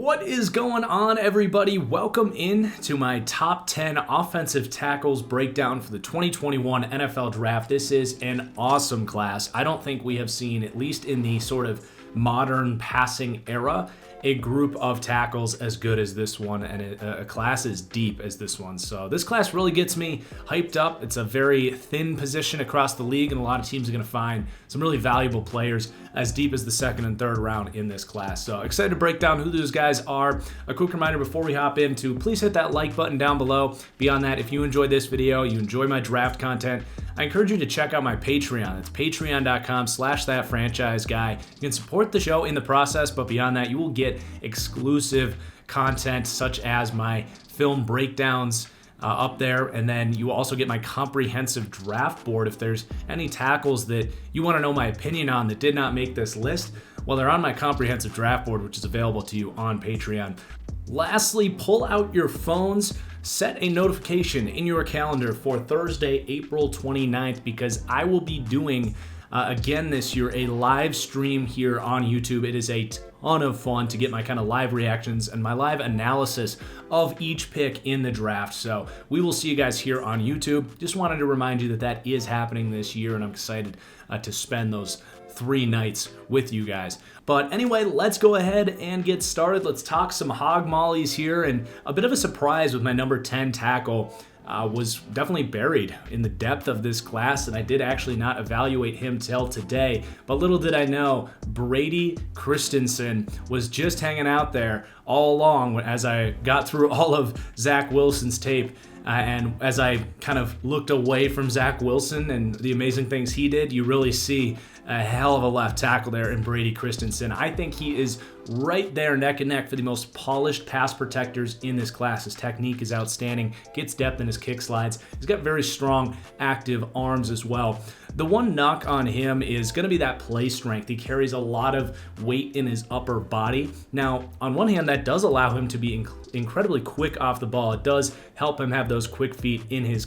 What is going on, everybody? Welcome in to my top 10 offensive tackles breakdown for the 2021 NFL Draft. This is an awesome class. I don't think we have seen, at least in the sort of modern passing era, a group of tackles as good as this one and a class as deep as this one. So this class really gets me hyped up. It's a very thin position across the league, and a lot of teams are going to find some really valuable players as deep as the second and third round in this class. So excited to break down who those guys are. A quick reminder before we hop into, please hit that like button down below. Beyond that, if you enjoyed this video, you enjoy my draft content, I encourage you to check out my Patreon. It's patreon.com/thatfranchiseguy. You can support the show in the process, but beyond that, you will get exclusive content such as my film breakdowns up there, and then you will also get my comprehensive draft board. If there's any tackles that you want to know my opinion on that did not make this list, well, they're on my comprehensive draft board, which is available to you on Patreon. Lastly, pull out your phones, set a notification in your calendar for Thursday, April 29th, because I will be doing, again this year, a live stream here on YouTube. It is a ton of fun to get my kind of live reactions and my live analysis of each pick in the draft. So we will see you guys here on YouTube. Just wanted to remind you that that is happening this year, and I'm excited to spend those 3 nights with you guys. But anyway, let's go ahead and get started. Let's talk some hog mollies here, and a bit of a surprise with my number 10 tackle. Was definitely buried in the depth of this class, and I did actually not evaluate him till today. But little did I know, Brady Christensen was just hanging out there all along as I got through all of Zach Wilson's tape. And as I kind of looked away from Zach Wilson and the amazing things he did, you really see a hell of a left tackle there in Brady Christensen. I think he is right there neck and neck for the most polished pass protectors in this class. His technique is outstanding, gets depth in his kick slides. He's got very strong active arms as well. The one knock on him is going to be that play strength. He carries a lot of weight in his upper body. Now, on one hand, that does allow him to be incredibly quick off the ball. It does help him have those quick feet in his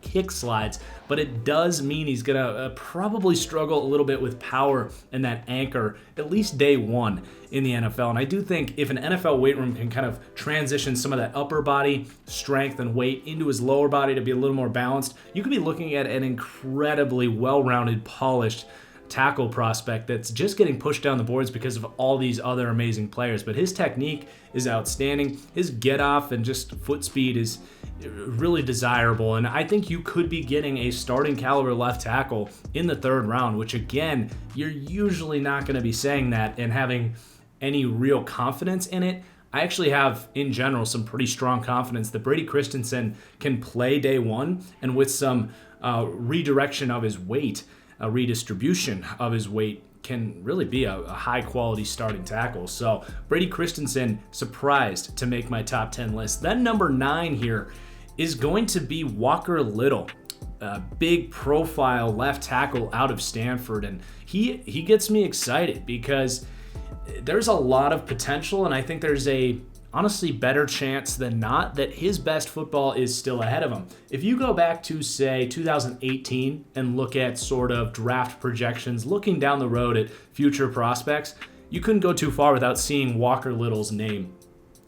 kick slides, but it does mean he's going to probably struggle a little bit with power and that anchor, at least day one in the NFL. And I do think if an NFL weight room can kind of transition some of that upper body strength and weight into his lower body to be a little more balanced, you could be looking at an incredibly well-rounded, polished tackle prospect that's just getting pushed down the boards because of all these other amazing players. But his technique is outstanding. His get off and just foot speed is really desirable, and I think you could be getting a starting caliber left tackle in the 3rd round, which again, you're usually not going to be saying that and having any real confidence in it. I actually have, in general, some pretty strong confidence that Brady Christensen can play day one, and with some redirection of his weight, a redistribution of his weight, can really be a high-quality starting tackle. So Brady Christensen, surprised to make my top 10 list. Then number 9 here is going to be Walker Little, a big profile left tackle out of Stanford, and he gets me excited because there's a lot of potential, and I think there's a honestly better chance than not that his best football is still ahead of him. If you go back to, say, 2018 and look at sort of draft projections, looking down the road at future prospects, you couldn't go too far without seeing Walker Little's name.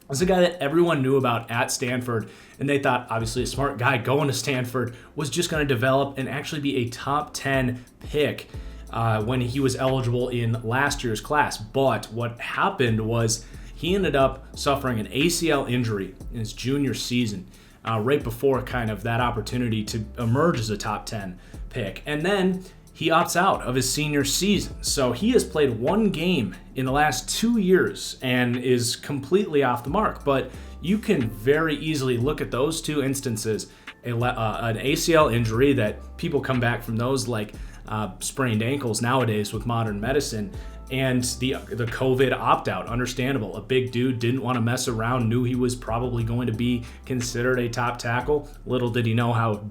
This is a guy that everyone knew about at Stanford, and they thought, obviously, a smart guy going to Stanford was just going to develop and actually be a top 10 pick when he was eligible in last year's class. But what happened was he ended up suffering an ACL injury in his junior season, right before kind of that opportunity to emerge as a top 10 pick. And then he opts out of his senior season. So he has played 1 game in the last 2 years and is completely off the mark. But you can very easily look at those 2 instances, an ACL injury that people come back from those like sprained ankles nowadays with modern medicine, and the COVID opt-out, understandable. A big dude, didn't want to mess around, knew he was probably going to be considered a top tackle. Little did he know how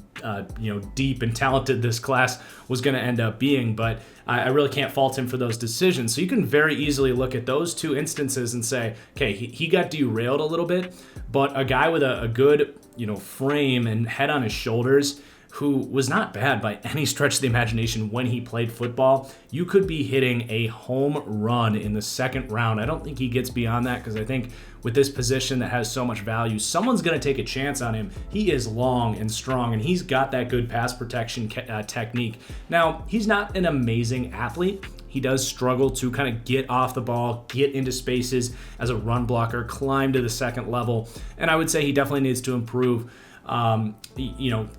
deep and talented this class was going to end up being, but I really can't fault him for those decisions. So you can very easily look at those 2 instances and say, okay, he got derailed a little bit, but a guy with a good frame and head on his shoulders, who was not bad by any stretch of the imagination when he played football. You could be hitting a home run in the second round. I don't think he gets beyond that because I think with this position that has so much value, someone's going to take a chance on him. He is long and strong, and he's got that good pass protection technique. Now, he's not an amazing athlete. He does struggle to kind of get off the ball, get into spaces as a run blocker, climb to the second level, and I would say he definitely needs to improve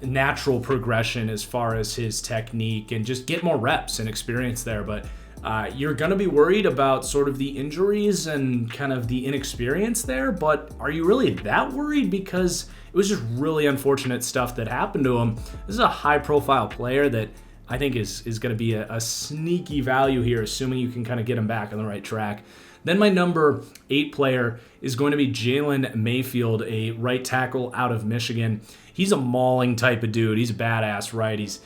natural progression as far as his technique and just get more reps and experience there. But you're going to be worried about sort of the injuries and kind of the inexperience there. But are you really that worried? Because it was just really unfortunate stuff that happened to him. This is a high profile player that I think is going to be a sneaky value here, assuming you can kind of get him back on the right track. Then my number 8 player is going to be Jalen Mayfield, a right tackle out of Michigan. He's a mauling type of dude. He's a badass, right? He's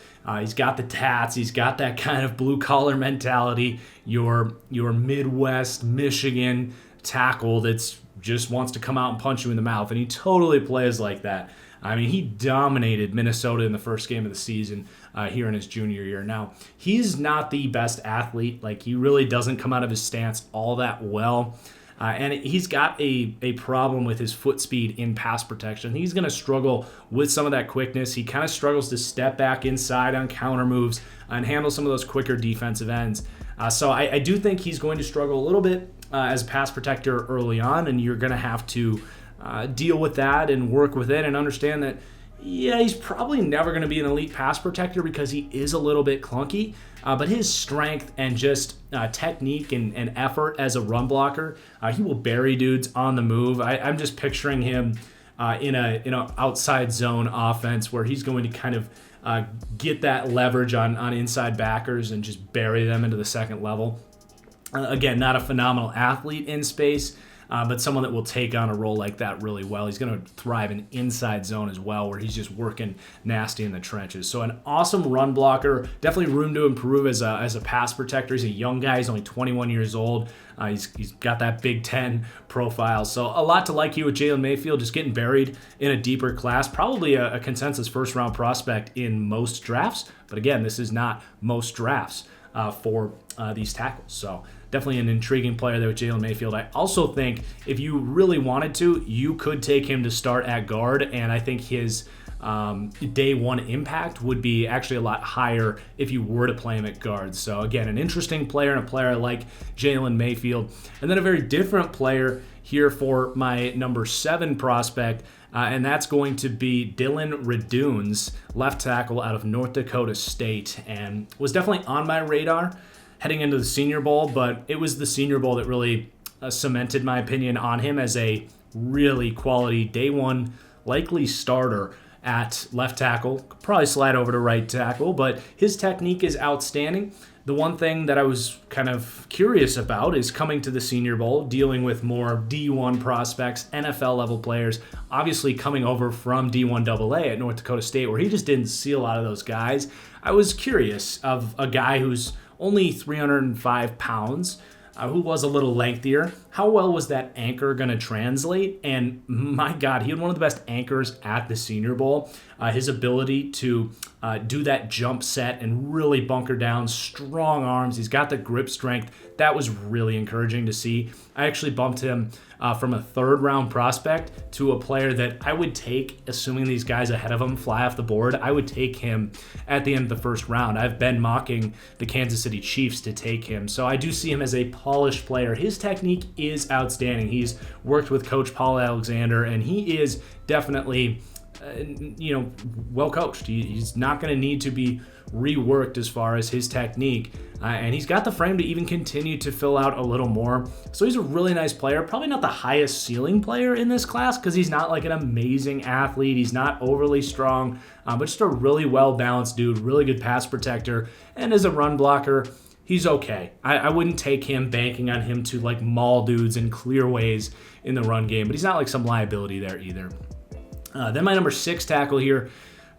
got the tats. He's got that kind of blue collar mentality. Your Midwest Michigan tackle that's just wants to come out and punch you in the mouth, and he totally plays like that. I mean, he dominated Minnesota in the first game of the season here in his junior year. Now, he's not the best athlete. Like, he really doesn't come out of his stance all that well. And he's got a problem with his foot speed in pass protection. He's going to struggle with some of that quickness. He kind of struggles to step back inside on counter moves and handle some of those quicker defensive ends. So I do think he's going to struggle a little bit as a pass protector early on, and you're going to have to deal with that and work with it and understand that, yeah, he's probably never going to be an elite pass protector because he is a little bit clunky, but his strength and just technique and effort as a run blocker, he will bury dudes on the move. I'm just picturing him in a outside zone offense where he's going to kind of get that leverage on inside backers and just bury them into the second level. Again, not a phenomenal athlete in space, but someone that will take on a role like that really well. He's going to thrive in inside zone as well, where he's just working nasty in the trenches. So an awesome run blocker, definitely room to improve as a pass protector. He's a young guy. He's only 21 years old. He's got that Big Ten profile. So a lot to like here with Jalen Mayfield, just getting buried in a deeper class. Probably a consensus first-round prospect in most drafts. But again, this is not most drafts for these tackles. So definitely an intriguing player there with Jalen Mayfield. I also think if you really wanted to, you could take him to start at guard, and I think his day one impact would be actually a lot higher if you were to play him at guard. So again, an interesting player and a player like Jalen Mayfield. And then a very different player here for my number 7 prospect, and that's going to be Dillon Radunz, left tackle out of North Dakota State, and was definitely on my radar heading into the Senior Bowl, but it was the Senior Bowl that really cemented my opinion on him as a really quality day one, likely starter at left tackle. Could probably slide over to right tackle, but his technique is outstanding. The one thing that I was kind of curious about is coming to the Senior Bowl, dealing with more D1 prospects, NFL level players, obviously coming over from D1 AA at North Dakota State, where he just didn't see a lot of those guys. I was curious of a guy who's only 305 pounds, who was a little lengthier. How well was that anchor going to translate? And my God, he had one of the best anchors at the Senior Bowl. His ability to do that jump set and really bunker down, strong arms. He's got the grip strength. That was really encouraging to see. I actually bumped him from a 3rd round prospect to a player that I would take, assuming these guys ahead of him fly off the board. I would take him at the end of the 1st round. I've been mocking the Kansas City Chiefs to take him. So I do see him as a polished player. His technique is outstanding. He's worked with Coach Paul Alexander, and he is definitely well coached. He's not going to need to be reworked as far as his technique, and he's got the frame to even continue to fill out a little more. So he's a really nice player. Probably not the highest ceiling player in this class because he's not like an amazing athlete. He's not overly strong, but just a really well-balanced dude, really good pass protector, and as a run blocker, he's okay. I wouldn't take him banking on him to like maul dudes in clear ways in the run game, but he's not like some liability there either. Then my number 6 tackle here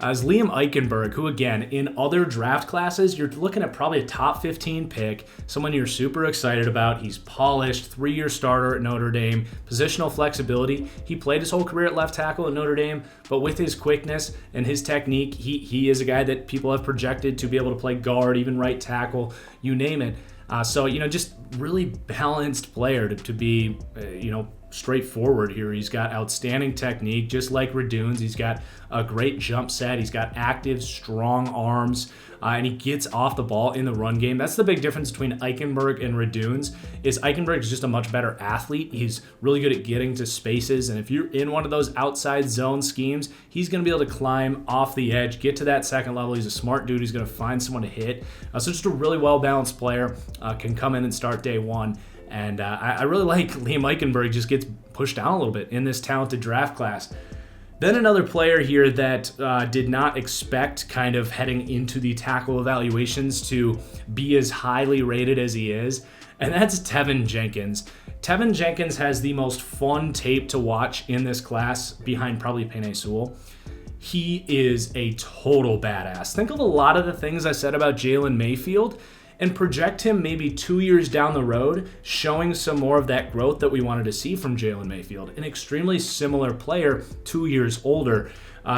is Liam Eichenberg, who again, in other draft classes, you're looking at probably a top 15 pick, someone you're super excited about. He's polished, 3-year starter at Notre Dame, positional flexibility. He played his whole career at left tackle at Notre Dame, but with his quickness and his technique, he is a guy that people have projected to be able to play guard, even right tackle, you name it. So, just really balanced player to be, straightforward here. He's got outstanding technique, just like Radunz. He's got a great jump set. He's got active, strong arms, and he gets off the ball in the run game. That's the big difference between Eichenberg and Radunz, is Eichenberg is just a much better athlete. He's really good at getting to spaces, and if you're in one of those outside zone schemes, he's going to be able to climb off the edge, get to that second level. He's a smart dude. He's going to find someone to hit. So just a really well-balanced player, can come in and start day one. And I really like Liam Eichenberg, just gets pushed down a little bit in this talented draft class. Then another player here that did not expect kind of heading into the tackle evaluations to be as highly rated as he is, and that's Tevin Jenkins. Tevin Jenkins has the most fun tape to watch in this class behind probably Penei Sewell. He is a total badass. Think of a lot of the things I said about Jalen Mayfield and project him maybe 2 years down the road, showing some more of that growth that we wanted to see from Jalen Mayfield. An extremely similar player, 2 years older.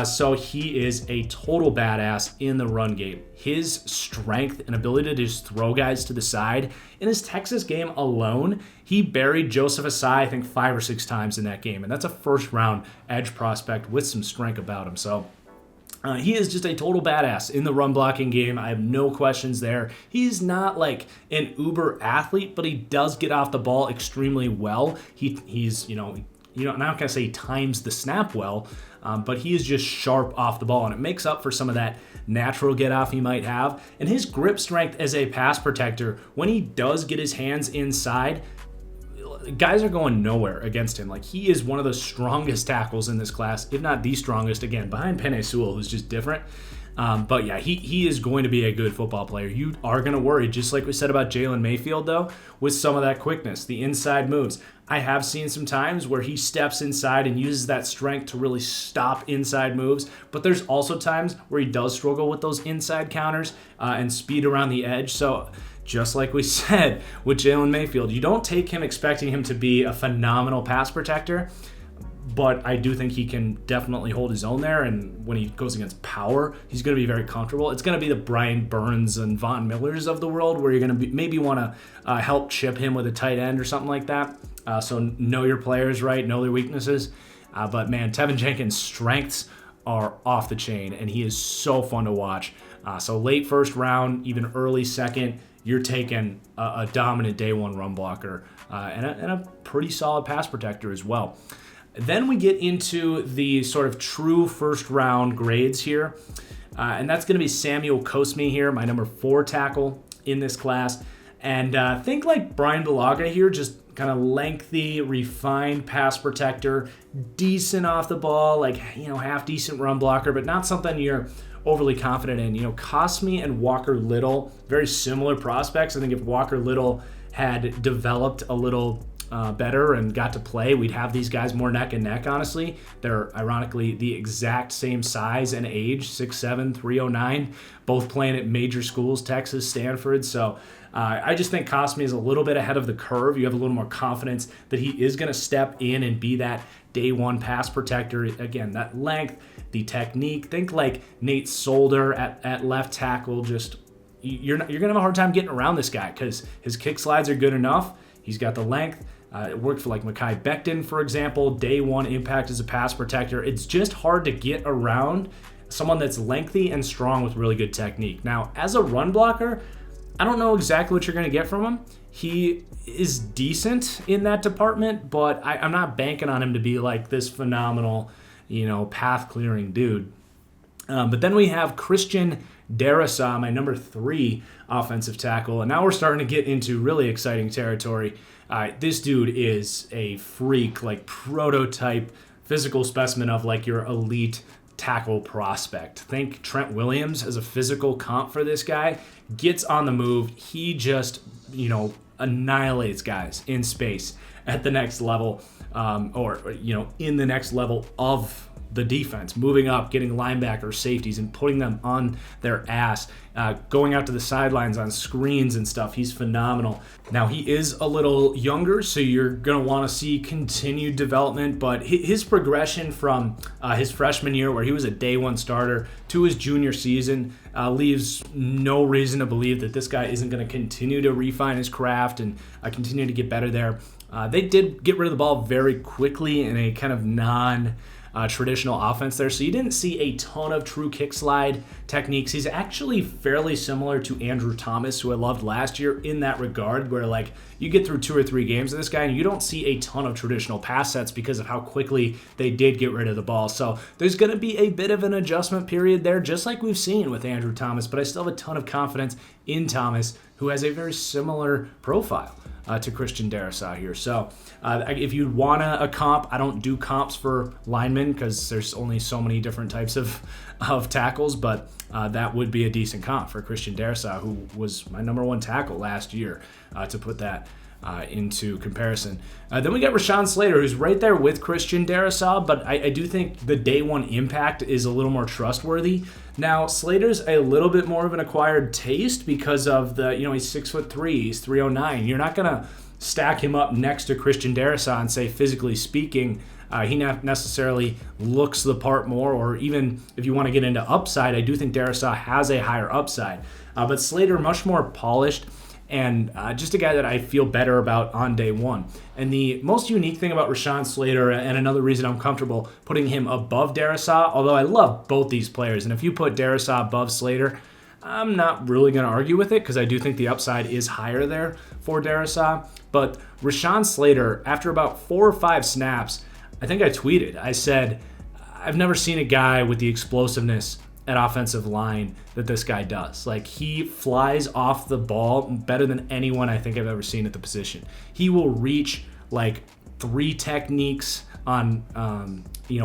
So he is a total badass in the run game. His strength and ability to just throw guys to the side. In his Texas game alone, he buried Joseph Asai, I think 5 or 6 times in that game. And that's a first-round edge prospect with some strength about him. So he is just a total badass in the run blocking game. I have no questions there. He's not like an uber athlete, but he does get off the ball extremely well. He's I'm not gonna say he times the snap well, but he is just sharp off the ball, and it makes up for some of that natural get off he might have. And his grip strength as a pass protector, when he does get his hands inside, guys are going nowhere against him. Like, he is one of the strongest tackles in this class, if not the strongest, again, behind Penei Sewell, who's just different. But yeah, he is going to be a good football player. You are going to worry, just like we said about Jalen Mayfield, though, with some of that quickness, the inside moves. I have seen some times where he steps inside and uses that strength to really stop inside moves, but there's also times where he does struggle with those inside counters and speed around the edge. So just like we said with Jalen Mayfield, you don't take him expecting him to be a phenomenal pass protector, but I do think he can definitely hold his own there, and when he goes against power, he's going to be very comfortable. It's going to be the Brian Burns and Von Millers of the world, where you're going to maybe want to help chip him with a tight end or something like that. So know your players, right? Know their weaknesses. But man, Tevin Jenkins' strengths are off the chain, and he is so fun to watch. So late first round, even early second, you're taking a dominant day one run blocker and a pretty solid pass protector as well. Then we get into the sort of true first round grades here. And that's going to be Samuel Cosmi here, my number 4 tackle in this class. And think like Brian Bulaga here, just kind of lengthy, refined pass protector, decent off the ball, like, half decent run blocker, but not something you're overly confident in. Cosmi and Walker Little, very similar prospects. I think if Walker Little had developed a little better and got to play, we'd have these guys more neck and neck, honestly. They're ironically the exact same size and age, 6'7", 309, both playing at major schools, Texas, Stanford. So I just think Cosmi is a little bit ahead of the curve. You have a little more confidence that he is going to step in and be that day one pass protector. Again, that length, the technique. Think like Nate Solder at left tackle. Just you're going to have a hard time getting around this guy because his kick slides are good enough. He's got the length. It worked for like Mekhi Becton, for example. Day one impact as a pass protector. It's just hard to get around someone that's lengthy and strong with really good technique. Now, as a run blocker, I don't know exactly what you're going to get from him. He is decent in that department, but I'm not banking on him to be like this phenomenal, path-clearing dude. But then we have Christian Darrisaw, my number 3 offensive tackle, and now we're starting to get into really exciting territory. This dude is a freak, like prototype physical specimen of like your elite tackle prospect. Think Trent Williams as a physical comp for this guy. Gets on the move. He just, annihilates guys in space at the next level, or in the next level of the defense, moving up, getting linebackers, safeties, and putting them on their ass, going out to the sidelines on screens and stuff. He's phenomenal. Now, he is a little younger, so you're going to want to see continued development, but his progression from his freshman year, where he was a day one starter, to his junior season leaves no reason to believe that this guy isn't going to continue to refine his craft and continue to get better there. They did get rid of the ball very quickly in a kind of non-traditional offense there, so you didn't see a ton of true kick slide techniques. He's actually fairly similar to Andrew Thomas, who I loved last year in that regard, where like you get through 2 or 3 games of this guy and you don't see a ton of traditional pass sets because of how quickly they did get rid of the ball. So there's going to be a bit of an adjustment period there, just like we've seen with Andrew Thomas, but I still have a ton of confidence in Thomas, who has a very similar profile to Christian Darrisaw here. So if you want a comp, I don't do comps for linemen because there's only so many different types of tackles, but that would be a decent comp for Christian Darrisaw, who was my number 1 tackle last year, to put that into comparison. Then we got Rashawn Slater, who's right there with Christian Darrisaw, but I do think the day one impact is a little more trustworthy. Now, Slater's a little bit more of an acquired taste because of he's 6'3", he's 309. You're not gonna stack him up next to Christian Darrisaw and say, physically speaking, he not necessarily looks the part more, or even if you want to get into upside, I do think Darrisaw has a higher upside. But Slater, much more polished, and just a guy that I feel better about on day one. And the most unique thing about Rashawn Slater, and another reason I'm comfortable putting him above Darrisaw, although I love both these players, and if you put Darrisaw above Slater, I'm not really going to argue with it because I do think the upside is higher there for Darrisaw. But Rashawn Slater, after about 4 or 5 snaps, I think I tweeted, I said, I've never seen a guy with the explosiveness at offensive line that this guy does. Like, he flies off the ball better than anyone I think I've ever seen at the position. He will reach like 3 techniques on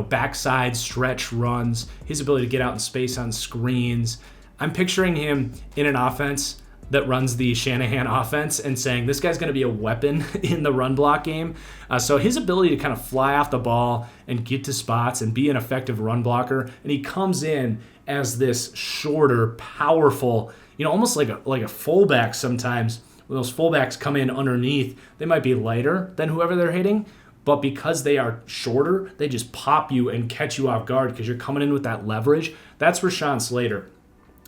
backside stretch runs, his ability to get out in space on screens. I'm picturing him in an offense that runs the Shanahan offense and saying this guy's going to be a weapon in the run block game. So his ability to kind of fly off the ball and get to spots and be an effective run blocker, and he comes in as this shorter, powerful, almost like a fullback sometimes. When those fullbacks come in underneath, they might be lighter than whoever they're hitting, but because they are shorter, they just pop you and catch you off guard because you're coming in with that leverage. That's Rashawn Slater.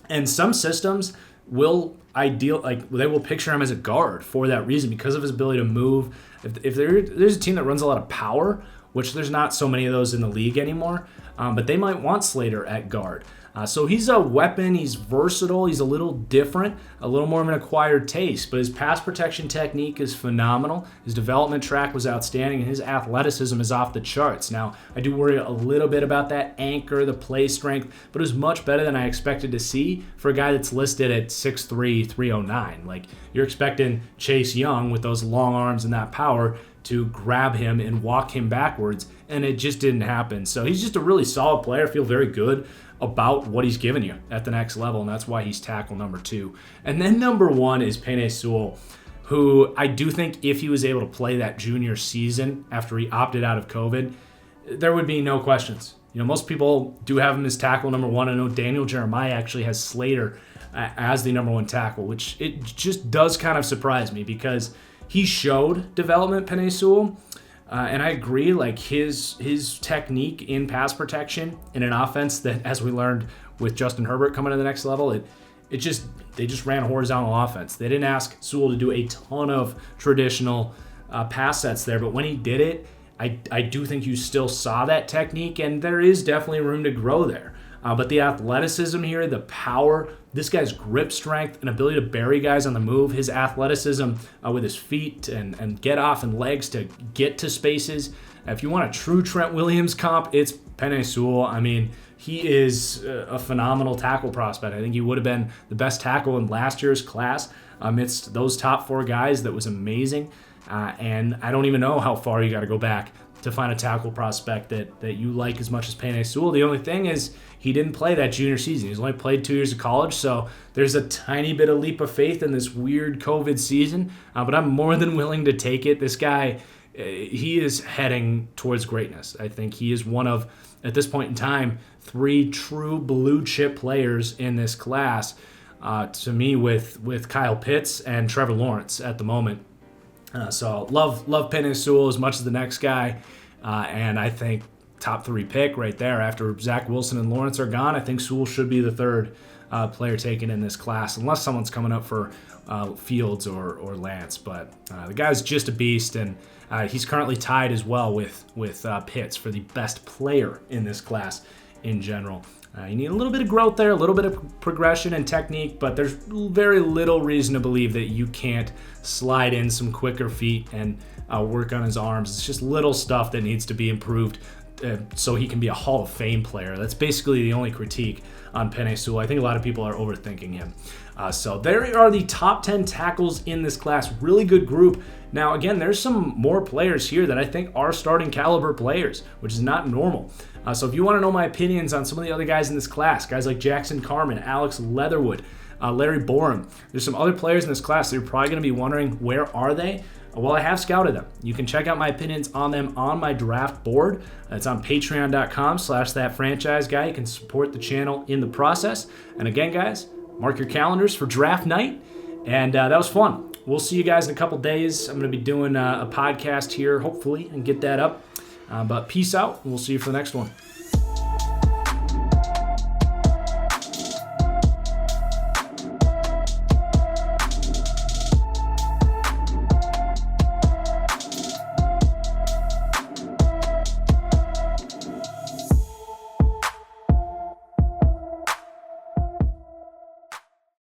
And some systems will they will picture him as a guard for that reason, because of his ability to move. If there's a team that runs a lot of power, which there's not so many of those in the league anymore, but they might want Slater at guard. So he's a weapon, he's versatile, he's a little different, a little more of an acquired taste, but his pass protection technique is phenomenal. His development track was outstanding, and his athleticism is off the charts. Now, I do worry a little bit about that anchor, the play strength, but it was much better than I expected to see for a guy that's listed at 6'3", 309. Like, you're expecting Chase Young with those long arms and that power to grab him and walk him backwards, and it just didn't happen. So he's just a really solid player. I feel very good about what he's given you at the next level, and that's why he's tackle number 2. And then number 1 is Penei Sewell, who I do think if he was able to play that junior season after he opted out of COVID, there would be no questions. Most people do have him as tackle number 1. I know Daniel Jeremiah actually has Slater as the number 1 tackle, which it just does kind of surprise me because he showed development, Penei Sewell. And I agree, like his technique in pass protection in an offense that, as we learned with Justin Herbert coming to the next level, they just ran a horizontal offense. They didn't ask Sewell to do a ton of traditional pass sets there, but when he did it, I do think you still saw that technique, and there is definitely room to grow there. But the athleticism here, the power, this guy's grip strength and ability to bury guys on the move, his athleticism with his feet and get off and legs to get to spaces. If you want a true Trent Williams comp, it's Penei Sewell. I mean, he is a phenomenal tackle prospect. I think he would have been the best tackle in last year's class amidst those top 4 guys. That was amazing. And I don't even know how far you got to go back to find a tackle prospect that you like as much as Penei Sewell. The only thing is he didn't play that junior season. He's only played 2 years of college, so there's a tiny bit of leap of faith in this weird COVID season, but I'm more than willing to take it. This guy, he is heading towards greatness. I think he is one of at this point in time, 3 true blue chip players in this class, to me, with Kyle Pitts and Trevor Lawrence at the moment. So love Penei Sewell as much as the next guy, and I think top 3 pick right there. After Zach Wilson and Lawrence are gone, I think Sewell should be the 3rd player taken in this class, unless someone's coming up for Fields or Lance. But the guy's just a beast, and he's currently tied as well with Pitts for the best player in this class in general. You need a little bit of growth there, a little bit of progression and technique, but there's very little reason to believe that you can't slide in some quicker feet and work on his arms. It's just little stuff that needs to be improved so he can be a Hall of Fame player. That's basically the only critique on Penei Sewell. I think a lot of people are overthinking him. So there are the top 10 tackles in this class. Really good group. Now, again, there's some more players here that I think are starting caliber players, which is not normal. So if you want to know my opinions on some of the other guys in this class, guys like Jackson Carman, Alex Leatherwood, Larry Borum, there's some other players in this class that you're probably going to be wondering, where are they? Well, I have scouted them. You can check out my opinions on them on my draft board. It's on patreon.com/thatfranchiseguy. You can support the channel in the process. And again, guys, mark your calendars for draft night. And that was fun. We'll see you guys in a couple days. I'm going to be doing a podcast here, hopefully, and get that up. But peace out, and we'll see you for the next one.